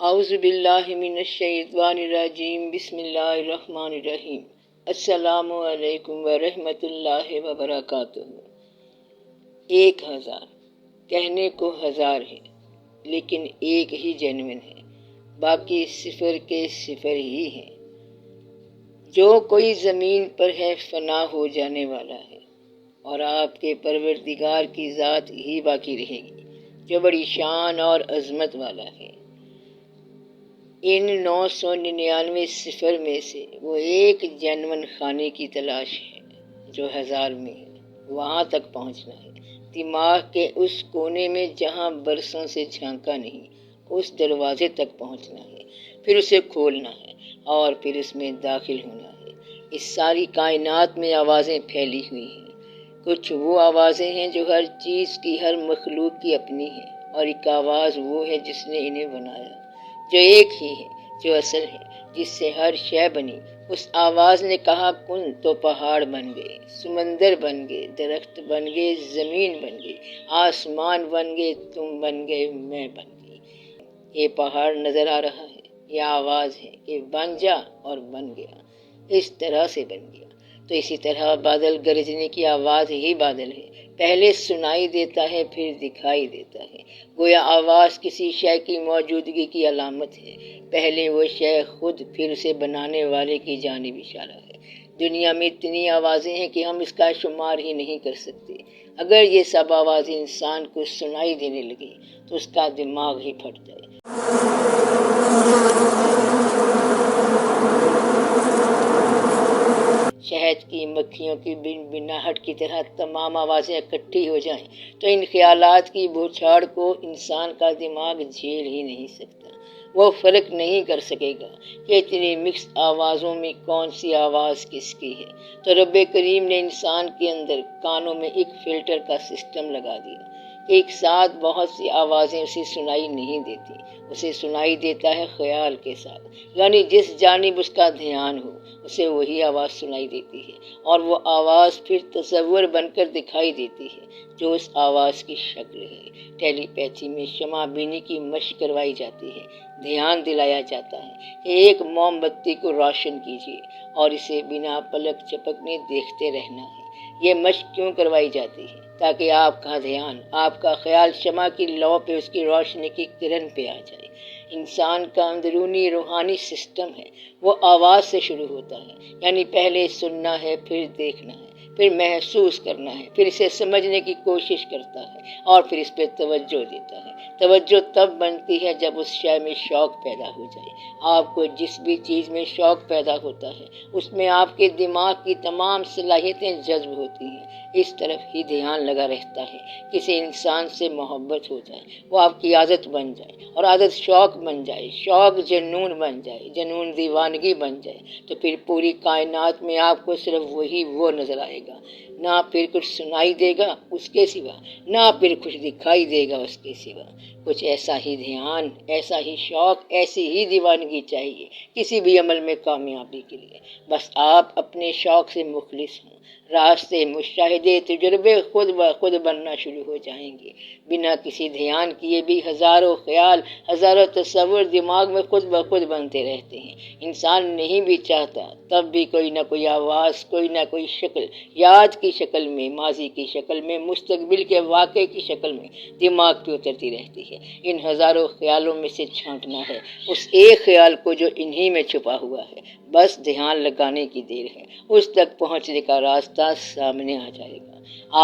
اعوذ باللہ من الشیطان الرجیم، بسم اللہ الرحمن الرحیم۔ السلام علیکم ورحمۃ اللہ وبرکاتہ۔ 1000 کہنے کو ہزار ہے، لیکن ایک ہی جینوین ہے، باقی صفر کے صفر ہی ہیں۔ جو کوئی زمین پر ہے فنا ہو جانے والا ہے، اور آپ کے پروردگار کی ذات ہی باقی رہے گی جو بڑی شان اور عظمت والا ہے۔ ان 999 صفر میں سے وہ ایک جینون خانے کی تلاش ہے جو 1000 میں ہے۔ وہاں تک پہنچنا ہے، دماغ کے اس کونے میں جہاں برسوں سے جھانکا نہیں، اس دروازے تک پہنچنا ہے، پھر اسے کھولنا ہے اور پھر اس میں داخل ہونا ہے۔ اس ساری کائنات میں آوازیں پھیلی ہوئی ہیں۔ کچھ وہ آوازیں ہیں جو ہر چیز کی، ہر مخلوق کی اپنی ہیں، اور ایک آواز وہ ہے جس نے انہیں بنایا، جو ایک ہی ہے، جو اصل ہے، جس سے ہر شے بنی۔ اس آواز نے کہا کن تو پہاڑ بن گئے، سمندر بن گئے، درخت بن گئے، زمین بن گئی، آسمان بن گئے، تم بن گئے، میں بن گئی۔ یہ پہاڑ نظر آ رہا ہے، یہ آواز ہے کہ بن جا، اور بن گیا، اس طرح سے بن گیا۔ تو اسی طرح بادل گرجنے کی آواز ہی بادل ہے، پہلے سنائی دیتا ہے پھر دکھائی دیتا ہے۔ گویا آواز کسی شے کی موجودگی کی علامت ہے، پہلے وہ شے خود پھر اسے بنانے والے کی جانب اشارہ ہے۔ دنیا میں اتنی آوازیں ہیں کہ ہم اس کا شمار ہی نہیں کر سکتے۔ اگر یہ سب آوازیں انسان کو سنائی دینے لگیں تو اس کا دماغ ہی پھٹ جائے۔ شہد کی مکھیوں کی بنبناہٹ کی طرح تمام آوازیں اکٹھی ہو جائیں تو ان خیالات کی بوچھاڑ کو انسان کا دماغ جھیل ہی نہیں سکتا۔ وہ فرق نہیں کر سکے گا کہ اتنی مکس آوازوں میں کون سی آواز کس کی ہے۔ تو رب کریم نے انسان کے اندر کانوں میں ایک فلٹر کا سسٹم لگا دیا کہ ایک ساتھ بہت سی آوازیں اسے سنائی نہیں دیتی، اسے سنائی دیتا ہے خیال کے ساتھ، یعنی جس جانب اس کا دھیان ہو اسے وہی آواز سنائی دیتی ہے، اور وہ آواز پھر تصور بن کر دکھائی دیتی ہے جو اس آواز کی شکل ہے۔ ٹیلی پیتھی میں شمع بینی کی مشق کروائی جاتی ہے، دھیان دلایا جاتا ہے کہ ایک موم بتی کو روشن کیجیے اور اسے بنا پلک چپکنے دیکھتے رہنا ہے۔ یہ مشق کیوں کروائی جاتی ہے؟ تاکہ آپ کا دھیان، آپ کا خیال شمع کی لو پہ، اس کی روشنی کی کرن پہ آ جائے۔ انسان کا اندرونی روحانی سسٹم ہے، وہ آواز سے شروع ہوتا ہے، یعنی پہلے سننا ہے، پھر دیکھنا ہے، پھر محسوس کرنا ہے، پھر اسے سمجھنے کی کوشش کرتا ہے، اور پھر اس پہ توجہ دیتا ہے۔ توجہ تب بنتی ہے جب اس شے میں شوق پیدا ہو جائے۔ آپ کو جس بھی چیز میں شوق پیدا ہوتا ہے اس میں آپ کے دماغ کی تمام صلاحیتیں جذب ہوتی ہیں، اس طرف ہی دھیان لگا رہتا ہے۔ کسی انسان سے محبت ہو جائے، وہ آپ کی عادت بن جائے، اور عادت شوق بن جائے، شوق جنون بن جائے، جنون دیوانگی بن جائے، تو پھر پوری کائنات میں آپ کو صرف وہی وہ نظر آئے گا، نہ پھر کچھ سنائی دے گا اس کے سوا، نہ پھر کچھ دکھائی دے گا اس کے سوا۔ کچھ ایسا ہی دھیان، ایسا ہی شوق، ایسی ہی دیوانگی چاہیے کسی بھی عمل میں کامیابی کے لیے۔ بس آپ اپنے شوق سے مخلص ہوں، راستے، مشاہدے، تجربے خود بخود بننا شروع ہو جائیں گے۔ بنا کسی دھیان کیے بھی ہزاروں خیال، ہزاروں تصور دماغ میں خود بخود بنتے رہتے ہیں۔ انسان نہیں بھی چاہتا تب بھی کوئی نہ کوئی آواز، کوئی نہ کوئی شکل، یاد کی شکل میں، ماضی کی شکل میں، مستقبل کے واقعے کی شکل میں دماغ پہ اترتی رہتی ہے۔ ان ہزاروں خیالوں میں سے چھانٹنا ہے اس ایک خیال کو جو انہی میں چھپا ہوا ہے۔ بس دھیان لگانے کی دیر ہے، اس تک پہنچنے کا راستہ سامنے آ جائے گا۔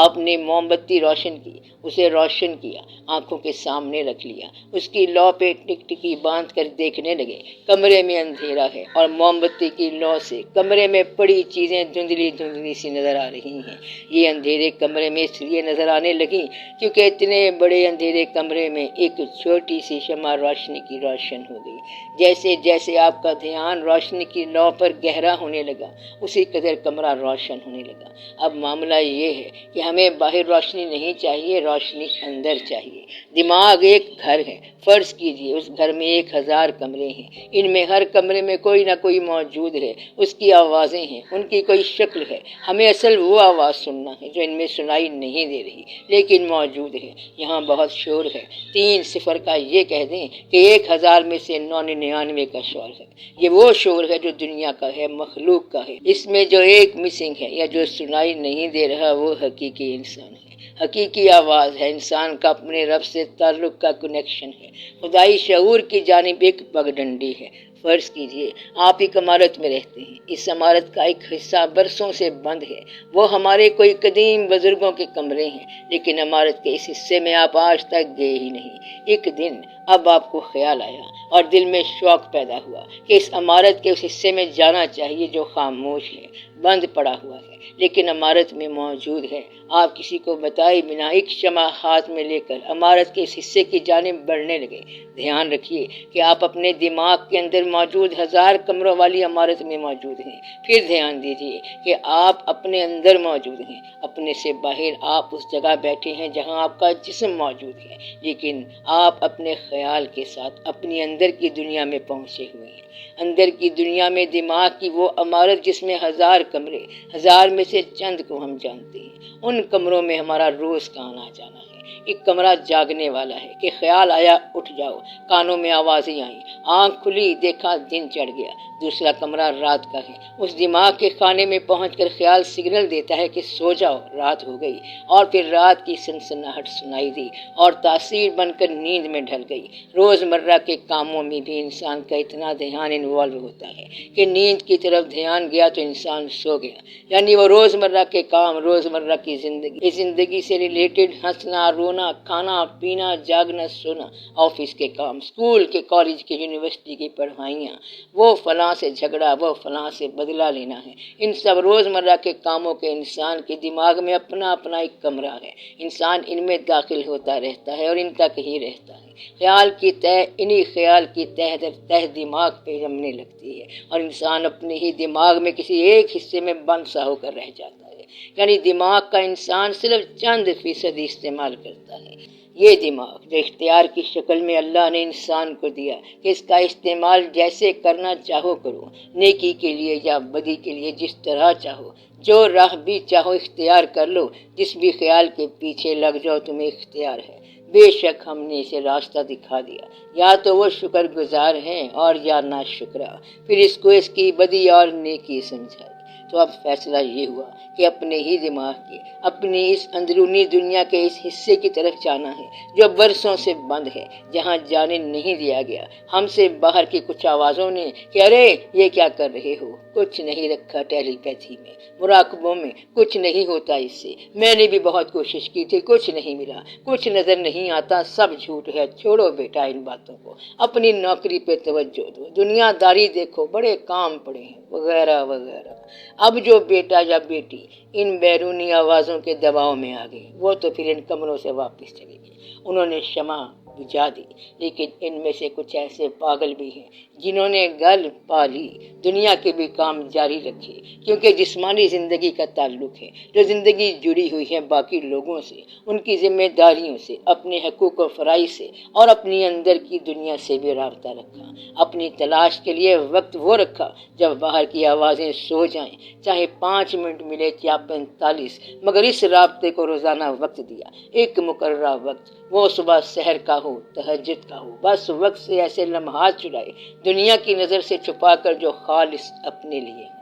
آپ نے موم بتی روشن کی، اسے روشن کیا، آنکھوں کے سامنے رکھ لیا، اس کی لو پہ ٹکٹکی باندھ کر دیکھنے لگے۔ کمرے میں اندھیرا ہے، اور موم بتی کی لو سے کمرے میں پڑی چیزیں دھندلی دھندلی سی نظر آ رہی ہیں۔ یہ اندھیرے کمرے میں اس لیے نظر آنے لگیں کیونکہ اتنے بڑے اندھیرے کمرے میں ایک چھوٹی سی شمع روشنی کی روشن ہو گئی۔ جیسے جیسے آپ کا دھیان روشنی کی لو پر گہرا ہونے لگا، اسی قدر کمرہ روشن ہونے لگا۔ اب معاملہ یہ ہے کہ ہمیں باہر روشنی نہیں چاہیے، روشنی اندر چاہیے۔ دماغ ایک گھر ہے، فرض کیجئے اس گھر میں 1000 کمرے ہیں، ان میں ہر کمرے میں کوئی نہ کوئی موجود ہے، اس کی آوازیں ہیں، ان کی کوئی شکل ہے۔ ہمیں اصل وہ آواز سننا ہے جو ان میں سنائی نہیں دے رہی لیکن موجود ہے۔ یہاں بہت شور ہے، 3 صفر کا یہ کہہ دیں کہ 1000 میں سے 999 کا شور ہے۔ یہ وہ شور ہے جو دنیا کا ہے، مخلوق کا ہے۔ اس میں جو ایک مسنگ ہے یا جو سنائی نہیں دے رہا وہ حقیقی انسان ہے، حقیقی آواز ہے، انسان کا اپنے رب سے تعلق کا کنیکشن ہے، خدائی شعور کی جانب ایک پگڈنڈی ہے۔ فرض کیجئے آپ ایک عمارت میں رہتے ہیں، اس عمارت کا ایک حصہ برسوں سے بند ہے، وہ ہمارے کوئی قدیم بزرگوں کے کمرے ہیں، لیکن عمارت کے اس حصے میں آپ آج تک گئے ہی نہیں۔ ایک دن اب آپ کو خیال آیا اور دل میں شوق پیدا ہوا کہ اس عمارت کے اس حصے میں جانا چاہیے جو خاموش ہے، بند پڑا ہوا ہے، لیکن عمارت میں موجود ہے۔ آپ کسی کو بتائے بنا ایک شمع ہاتھ میں لے کر عمارت کے اس حصے کی جانب بڑھنے لگے۔ دھیان رکھیے کہ آپ اپنے دماغ کے اندر موجود 1000 کمروں والی عمارت میں موجود ہیں۔ پھر دھیان دیجیے کہ آپ اپنے اندر موجود ہیں، اپنے سے باہر آپ اس جگہ بیٹھے ہیں جہاں آپ کا جسم موجود ہے، لیکن آپ اپنے خیال کے ساتھ اپنی اندر کی دنیا میں پہنچے ہوئے ہیں۔ اندر کی دنیا میں دماغ کی وہ عمارت جس میں 1000 کمرے، 1000 میں سے چند کو ہم جانتے ہیں، ان کمروں میں ہمارا روز کا آنا جانا ہے۔ ایک کمرہ جاگنے والا ہے کہ خیال آیا اٹھ جاؤ، کانوں میں آوازیں آئیں، آنکھ کھلی دیکھا دن چڑھ گیا۔ دوسرا کمرہ رات کا ہے، اس دماغ کے خانے میں پہنچ کر خیال سگنل دیتا ہے کہ سو جاؤ، رات ہو گئی، اور پھر رات کی سنسناہٹ سنائی دی اور تاثیر بن کر نیند میں ڈھل گئی۔ روزمرہ کے کاموں میں بھی انسان کا اتنا دھیان انوالو ہوتا ہے کہ نیند کی طرف دھیان گیا تو انسان سو گیا، یعنی وہ روزمرہ کے کام، روزمرہ کی زندگی، اس زندگی سے ریلیٹڈ ہنسنا رونا، کھانا پینا، جاگنا سونا، آفس کے کام، اسکول کے، کالج کے، یونیورسٹی کی پڑھائیاں، وہ فلاں سے جھگڑا، وہ فلاں سے بدلہ لینا ہے۔ ان سب روزمرہ کے کاموں کے انسان کے دماغ میں اپنا اپنا ایک کمرہ ہے۔ انسان ان میں داخل ہوتا رہتا ہے اور ان تک ہی رہتا ہے۔ خیال کی تہ انہی خیال کی تہ دماغ پہ جمنے لگتی ہے اور انسان اپنے ہی دماغ میں کسی ایک حصے میں بند سا ہو کر رہ جاتا ہے، یعنی دماغ کا انسان صرف چند فیصد استعمال کرتا ہے۔ یہ دماغ جو اختیار کی شکل میں اللہ نے انسان کو دیا کہ اس کا استعمال جیسے کرنا چاہو کرو، نیکی کے لیے یا بدی کے لیے، جس طرح چاہو، جو راہ بھی چاہو اختیار کر لو، جس بھی خیال کے پیچھے لگ جاؤ، تمہیں اختیار ہے۔ بے شک ہم نے اسے راستہ دکھا دیا، یا تو وہ شکر گزار ہیں اور یا ناشکرا، پھر اس کو اس کی بدی اور نیکی سمجھائی۔ تو اب فیصلہ یہ ہوا کہ اپنے ہی دماغ کے، اپنی اس اندرونی دنیا کے اس حصے کی طرف جانا ہے جو برسوں سے بند ہے، جہاں جانے نہیں دیا گیا۔ ہم سے باہر کی کچھ آوازوں نے کہ ارے یہ کیا کر رہے ہو، کچھ نہیں رکھا ٹیلی پیتھی میں، مراقبوں میں، کچھ نہیں ہوتا اس سے، میں نے بھی بہت کوشش کی تھی، کچھ نہیں ملا، کچھ نظر نہیں آتا، سب جھوٹ ہے، چھوڑو بیٹا ان باتوں کو، اپنی نوکری پہ توجہ دو، دنیا داری دیکھو، بڑے کام پڑے ہیں، وغیرہ وغیرہ۔ اب جو بیٹا یا بیٹی ان بیرونی آوازوں کے دباؤ میں آ گئی، وہ تو پھر ان کمروں سے واپس چلے گئے۔ انہوں نے شمع بجھا دی، لیکن ان میں سے کچھ ایسے پاگل بھی ہیں جنہوں نے گل پا لی، دنیا کے بھی کام جاری رکھے، کیونکہ جسمانی زندگی کا تعلق ہے، جو زندگی جڑی ہوئی ہے باقی لوگوں سے، ان کی ذمہ داریوں سے، اپنے حقوق و فرائض سے، اور اپنی اندر کی دنیا سے بھی رابطہ رکھا۔ اپنی تلاش کے لیے وقت وہ رکھا جب باہر کی آوازیں سو جائیں، چاہے 5 منٹ ملے یا 45، مگر اس رابطے کو روزانہ وقت دیا، ایک مقررہ وقت، وہ صبح سحر کا ہو، تہجد کا ہو، بس وقت سے ایسے لمحات چرائے دنیا کی نظر سے چھپا کر جو خالص اپنے لیے ہوں۔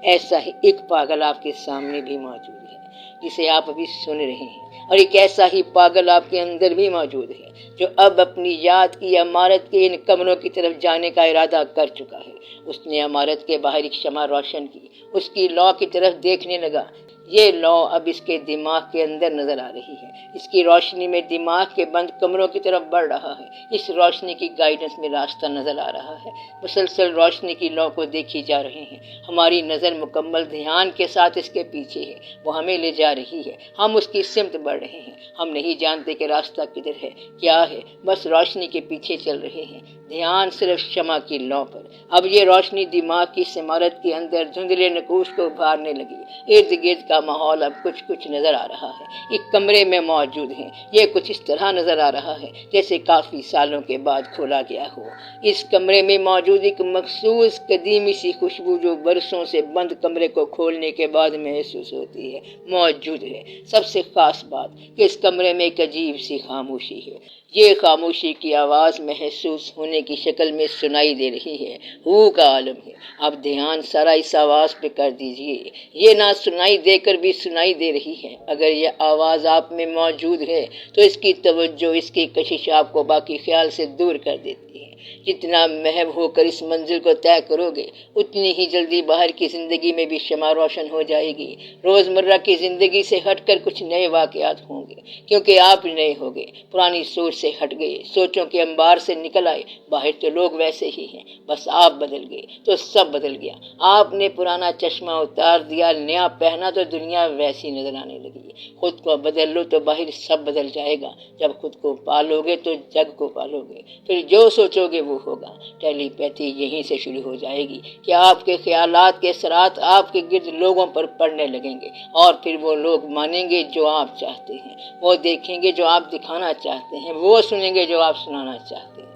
ایسا ہی ایک پاگل آپ کے سامنے بھی موجود ہے جسے آپ ابھی سن رہے ہیں، اور ایک ایسا ہی پاگل آپ کے اندر بھی موجود ہے جو اب اپنی یاد کی عمارت کے ان کمروں کی طرف جانے کا ارادہ کر چکا ہے۔ اس نے عمارت کے باہر ایک شمع روشن کی، اس کی لو کی طرف دیکھنے لگا۔ یہ لو اب اس کے دماغ کے اندر نظر آ رہی ہے، اس کی روشنی میں دماغ کے بند کمروں کی طرف بڑھ رہا ہے، اس روشنی کی گائیڈنس میں راستہ نظر آ رہا ہے۔ مسلسل روشنی کی لو کو دیکھی جا رہے ہیں، ہماری نظر مکمل دھیان کے ساتھ اس کے پیچھے ہے، وہ ہمیں لے جا رہی ہے، ہم اس کی سمت بڑھ رہے ہیں، ہم نہیں جانتے کہ راستہ کدھر ہے، کیا ہے، بس روشنی کے پیچھے چل رہے ہیں، دھیان صرف شمع کی لو پر۔ اب یہ روشنی دماغ کی اس عمارت کے اندر دھندلے نقوش کو ابھارنے لگی، ارد گرد کا ماحول اب کچھ کچھ نظر آ رہا ہے۔ ایک کمرے میں موجود ہیں، یہ کچھ اس طرح نظر آ رہا ہے جیسے کافی سالوں کے بعد کھولا گیا ہو۔ اس کمرے میں موجود ایک مخصوص قدیمی سی خوشبو جو برسوں سے بند کمرے کو کھولنے کے بعد محسوس ہوتی ہے موجود ہے۔ سب سے خاص بات کہ اس کمرے میں ایک عجیب سی خاموشی ہے۔ یہ خاموشی کی آواز محسوس ہونے کی شکل میں سنائی دے رہی ہے۔ روح کا عالم ہے۔ آپ دھیان سارا اس آواز پہ کر دیجئے۔ یہ نہ سنائی دے کر بھی سنائی دے رہی ہے۔ اگر یہ آواز آپ میں موجود ہے تو اس کی توجہ، اس کی کشش آپ کو باقی خیال سے دور کر دیتی ہے۔ جتنا محب ہو کر اس منزل کو طے کرو گے، اتنی ہی جلدی باہر کی زندگی میں بھی شمع روشن ہو جائے گی۔ روزمرہ کی زندگی سے ہٹ کر کچھ نئے واقعات ہوں گے، کیونکہ آپ نئے ہو گئے، پرانی سوچ سے ہٹ گئے، سوچوں کے انبار سے نکل آئے۔ باہر تو لوگ ویسے ہی ہیں، بس آپ بدل گئے تو سب بدل گیا۔ آپ نے پرانا چشمہ اتار دیا، نیا پہنا تو دنیا ویسی نظر آنے لگی۔ خود کو بدل لو تو باہر سب بدل جائے گا۔ جب خود کو پالو گے تو جگ کو پالو گے، پھر جو سوچو گے وہ ہوگا۔ ٹیلی پیتھی یہیں سے شروع ہو جائے گی کہ آپ کے خیالات کے اثرات آپ کے گرد لوگوں پر پڑنے لگیں گے، اور پھر وہ لوگ مانیں گے جو آپ چاہتے ہیں، وہ دیکھیں گے جو آپ دکھانا چاہتے ہیں، وہ سنیں گے جو آپ سنانا چاہتے ہیں۔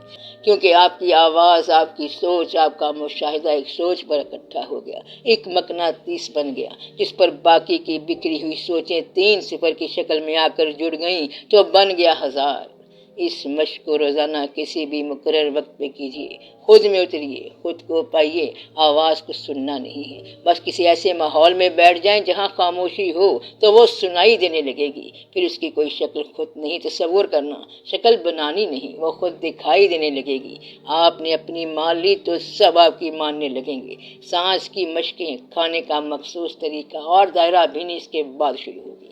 کیونکہ آپ کی آواز، آپ کی سوچ، آپ کا مشاہدہ ایک سوچ پر اکٹھا ہو گیا، ایک مقناطیس بن گیا، جس پر باقی کی بکھری ہوئی سوچیں 3 صفر کی شکل میں آ کر جڑ گئیں تو بن گیا 1000۔ اس مشق کو روزانہ کسی بھی مقرر وقت پہ کیجیے۔ خود میں اتریے، خود کو پائیے۔ آواز کو سننا نہیں ہے، بس کسی ایسے ماحول میں بیٹھ جائیں جہاں خاموشی ہو تو وہ سنائی دینے لگے گی۔ پھر اس کی کوئی شکل خود نہیں تصور کرنا، شکل بنانی نہیں، وہ خود دکھائی دینے لگے گی۔ آپ نے اپنی مان لی تو سب آپ کی ماننے لگیں گے۔ سانس کی مشقیں، کھانے کا مخصوص طریقہ اور دائرہ بینی اس کے بعد شروع ہوگی۔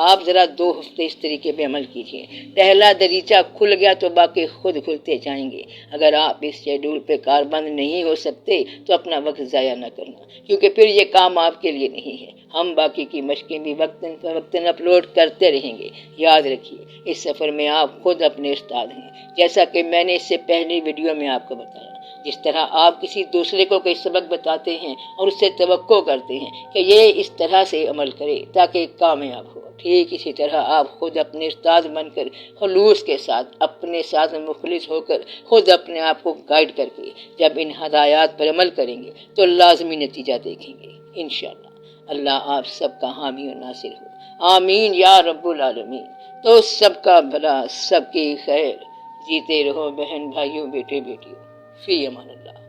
آپ ذرا 2 ہفتے اس طریقے پہ عمل کیجیے۔ پہلا دریچہ کھل گیا تو باقی خود کھلتے جائیں گے۔ اگر آپ اس شیڈول پہ کاربند نہیں ہو سکتے تو اپنا وقت ضائع نہ کرنا، کیونکہ پھر یہ کام آپ کے لیے نہیں ہے۔ ہم باقی کی مشقیں بھی وقتاً اپلوڈ کرتے رہیں گے۔ یاد رکھیے، اس سفر میں آپ خود اپنے استاد ہیں، جیسا کہ میں نے اس سے پہلی ویڈیو میں آپ کو بتایا۔ جس طرح آپ کسی دوسرے کو کوئی سبق بتاتے ہیں اور اس سے توقع کرتے ہیں کہ یہ اس طرح سے عمل کرے تاکہ کامیاب ہو، ٹھیک اسی طرح آپ خود اپنے استاد بن کر خلوص کے ساتھ اپنے ساتھ مخلص ہو کر خود اپنے آپ کو گائیڈ کر کے جب ان ہدایات پر عمل کریں گے تو لازمی نتیجہ دیکھیں گے انشاءاللہ۔ اللہ آپ سب کا حامی و ناصر ہو، آمین یا رب العالمین۔ تو سب کا بھلا، سب کی خیر۔ جیتے رہو بہن بھائیوں، بیٹے بیٹیوں، فی امان اللہ۔